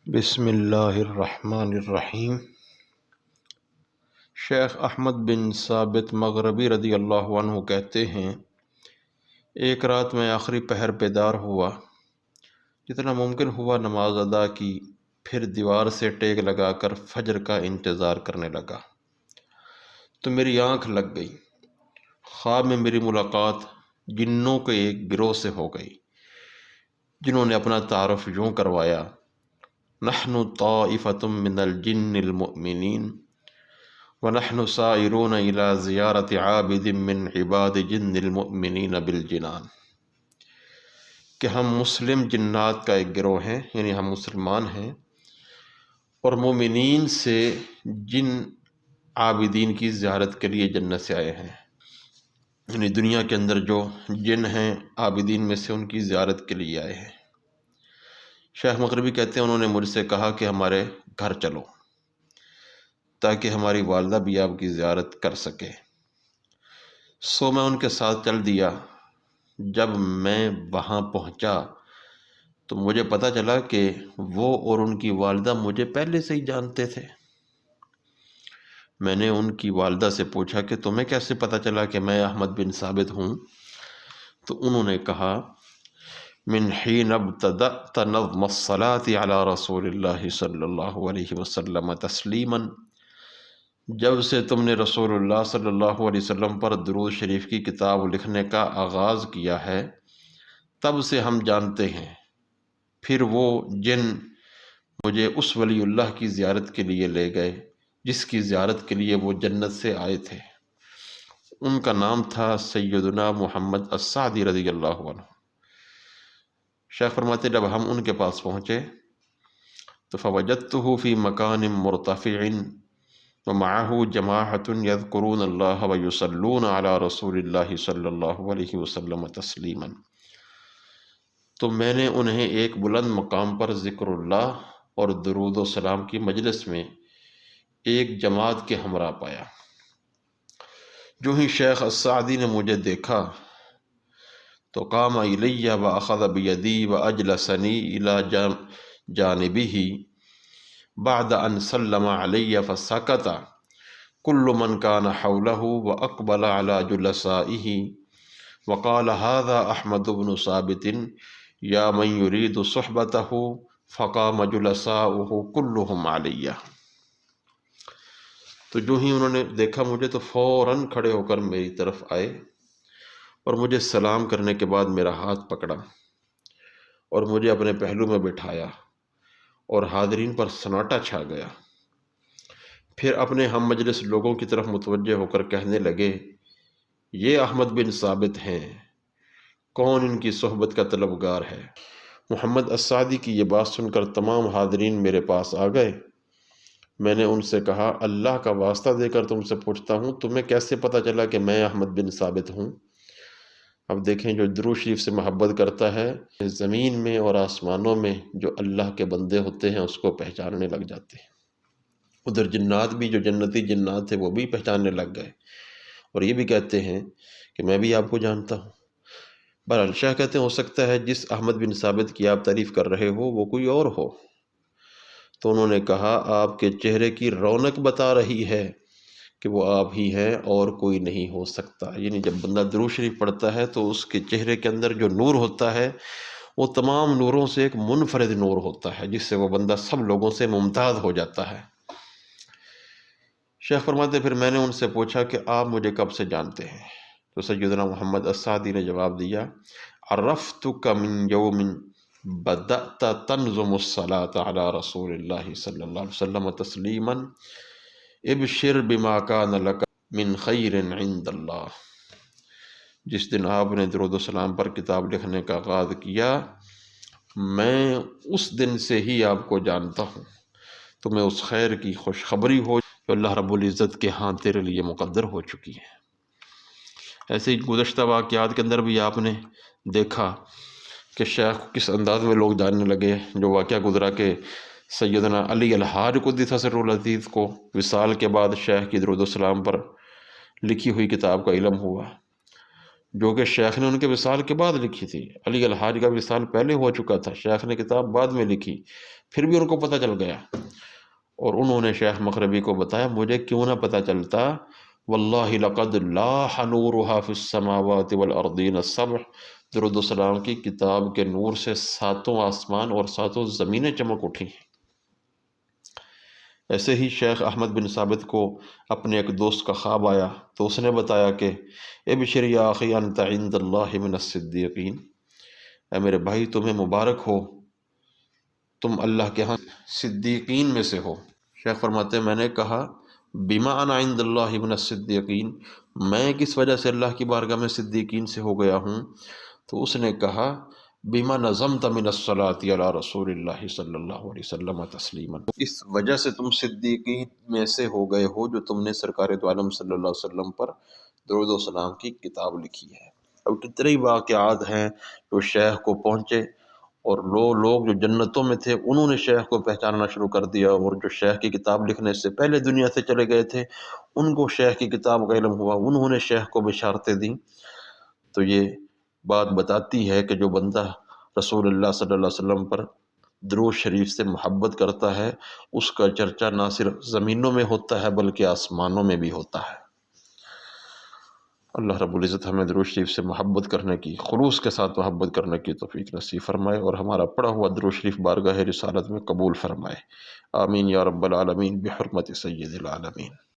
بسم اللہ الرحمن الرحیم۔ شیخ احمد بن ثابت مغربی رضی اللہ عنہ کہتے ہیں، ایک رات میں آخری پہر بیدار ہوا، جتنا ممکن ہوا نماز ادا کی، پھر دیوار سے ٹیک لگا کر فجر کا انتظار کرنے لگا تو میری آنکھ لگ گئی۔ خواب میں میری ملاقات جنوں کے ایک گروہ سے ہو گئی، جنہوں نے اپنا تعارف یوں کروایا: نحن طائفة من الجن المؤمنین ونحن سائرون الى زیارت عابد من عباد جن المؤمنین بالجنان، کہ ہم مسلم جنات کا ایک گروہ ہیں، یعنی ہم مسلمان ہیں، اور مومنین سے جن عابدین کی زیارت کے لیے جنت سے آئے ہیں، یعنی دنیا کے اندر جو جن ہیں عابدین میں سے ان کی زیارت کے لیے آئے ہیں۔ شیخ مغربی کہتے ہیں، انہوں نے مجھ سے کہا کہ ہمارے گھر چلو تاکہ ہماری والدہ بھی آپ کی زیارت کر سکے۔ سو میں ان کے ساتھ چل دیا۔ جب میں وہاں پہنچا تو مجھے پتہ چلا کہ وہ اور ان کی والدہ مجھے پہلے سے ہی جانتے تھے۔ میں نے ان کی والدہ سے پوچھا کہ تمہیں کیسے پتہ چلا کہ میں احمد بن ثابت ہوں؟ تو انہوں نے کہا، من حین ابتدأت نظم الصلاة علی رسول اللہ صلی اللہ علیہ وسلم تسلیما، جب سے تم نے رسول اللہ صلی اللہ علیہ وسلم پر درود شریف کی کتاب لکھنے کا آغاز کیا ہے، تب سے ہم جانتے ہیں۔ پھر وہ جن مجھے اس ولی اللہ کی زیارت کے لیے لے گئے جس کی زیارت کے لیے وہ جنت سے آئے تھے، ان کا نام تھا سیدنا محمد السعدی رضی اللہ عنہ۔ شیخ فرماتے، جب ہم ان کے پاس پہنچے تو فوجدته فی مکان مرتفع ومعه جماعۃ یذکرون اللہ ویصلون علی رسول اللہ صلی اللہ علیہ وسلم تسلیما، تو میں نے انہیں ایک بلند مقام پر ذکر اللہ اور درود و سلام کی مجلس میں ایک جماعت کے ہمراہ پایا۔ جو ہی شیخ السعدی نے مجھے دیکھا تو قام الی واخذ بیدی واجلسنی الی جانبہ بعد ان سلم علی فسکت کل من کان حولہ واقبل علی جلسائہ وقال هذا احمد بن ثابت یا من یرید صحبتہ فقام جلساؤہ کلہم علی۔ تو جو ہی انہوں نے دیکھا مجھے تو فوراً کھڑے ہو کر میری طرف آئے اور مجھے سلام کرنے کے بعد میرا ہاتھ پکڑا اور مجھے اپنے پہلو میں بٹھایا، اور حاضرین پر سناٹا چھا گیا۔ پھر اپنے ہم مجلس لوگوں کی طرف متوجہ ہو کر کہنے لگے، یہ احمد بن ثابت ہیں، کون ان کی صحبت کا طلبگار ہے؟ محمد السعدی کی یہ بات سن کر تمام حاضرین میرے پاس آ گئے۔ میں نے ان سے کہا، اللہ کا واسطہ دے کر تم سے پوچھتا ہوں، تمہیں کیسے پتہ چلا کہ میں احمد بن ثابت ہوں؟ اب دیکھیں، جو درود شریف سے محبت کرتا ہے، زمین میں اور آسمانوں میں جو اللہ کے بندے ہوتے ہیں اس کو پہچاننے لگ جاتے ہیں۔ ادھر جنات بھی، جو جنتی جنات تھے، وہ بھی پہچاننے لگ گئے اور یہ بھی کہتے ہیں کہ میں بھی آپ کو جانتا ہوں۔ بہرحال شیخ کہتے ہیں، ہو سکتا ہے جس احمد بن ثابت کی آپ تعریف کر رہے ہو وہ کوئی اور ہو۔ تو انہوں نے کہا، آپ کے چہرے کی رونق بتا رہی ہے کہ وہ آپ ہی ہیں اور کوئی نہیں ہو سکتا۔ یعنی جب بندہ درود شریف پڑھتا ہے تو اس کے چہرے کے اندر جو نور ہوتا ہے وہ تمام نوروں سے ایک منفرد نور ہوتا ہے، جس سے وہ بندہ سب لوگوں سے ممتاز ہو جاتا ہے۔ شیخ فرماتے، پھر میں نے ان سے پوچھا کہ آپ مجھے کب سے جانتے ہیں؟ تو سیدنا محمد السعدی نے جواب دیا، عرفتک من یوم بدأت تنظم الصلاة علی رسول اللہ صلی اللہ علیہ وسلم تسلیما ابشر بما کان لک من خیر عند اللہ۔ جس دن آپ نے درود و سلام پر کتاب لکھنے کا آغاز کیا، میں اس دن سے ہی آپ کو جانتا ہوں، تمہیں اس خیر کی خوشخبری ہو جو اللہ رب العزت کے ہاں تیرے لیے مقدر ہو چکی ہے۔ ایسے ہی گزشتہ واقعات کے اندر بھی آپ نے دیکھا کہ شیخ کس انداز میں لوگ جاننے لگے۔ جو واقعہ گزرا کہ سیدنا علی الحاج قدس سرہ العزیز کو وصال کے بعد شیخ کی درود و سلام پر لکھی ہوئی کتاب کا علم ہوا، جو کہ شیخ نے ان کے وصال کے بعد لکھی تھی۔ علی الحاج کا وصال پہلے ہو چکا تھا، شیخ نے کتاب بعد میں لکھی، پھر بھی ان کو پتہ چل گیا، اور انہوں نے شیخ مغربی کو بتایا مجھے کیوں نہ پتہ چلتا، واللہ لقد لاح نورها فی السماوات والارضین السبع، درود السلام کی کتاب کے نور سے ساتوں آسمان اور ساتوں زمینیں چمک اٹھی۔ ایسے ہی شیخ احمد بن ثابت کو اپنے ایک دوست کا خواب آیا تو اس نے بتایا کہ ابشر یا اخی انت عند اللہ من الصدیقین، اے میرے بھائی تمہیں مبارک ہو، تم اللہ کے ہاں صدیقین میں سے ہو۔ شیخ فرماتے ہیں میں نے کہا بما انا عند اللہ من الصدیقین، میں کس وجہ سے اللہ کی بارگاہ میں صدیقین سے ہو گیا ہوں؟ تو اس نے کہا بما نظمت من الصلاۃ علی رسول اللہ صلی اللہ علیہ وسلم تسلیما، اس وجہ سے تم صدیقین میں سے ہو گئے ہو جو تم نے سرکار دو عالم صلی اللہ علیہ وسلم پر درود و سلام کی کتاب لکھی ہے۔ اب کتنے ہی واقعات ہیں جو شیخ کو پہنچے، اور لوگ جو جنتوں میں تھے انہوں نے شیخ کو پہچاننا شروع کر دیا، اور جو شیخ کی کتاب لکھنے سے پہلے دنیا سے چلے گئے تھے ان کو شیخ کی کتاب کا علم ہوا، انہوں نے شیخ کو بشارتیں دیں۔ تو یہ بات بتاتی ہے کہ جو بندہ رسول اللہ صلی اللہ علیہ وسلم پر درود شریف سے محبت کرتا ہے اس کا چرچا نہ صرف زمینوں میں ہوتا ہے بلکہ آسمانوں میں بھی ہوتا ہے۔ اللہ رب العزت ہمیں درود شریف سے محبت کرنے کی، خلوص کے ساتھ محبت کرنے کی توفیق نصیب فرمائے، اور ہمارا پڑھا ہوا درود شریف بارگاہ رسالت میں قبول فرمائے۔ آمین یا رب العالمین بحرمت سید العالمین۔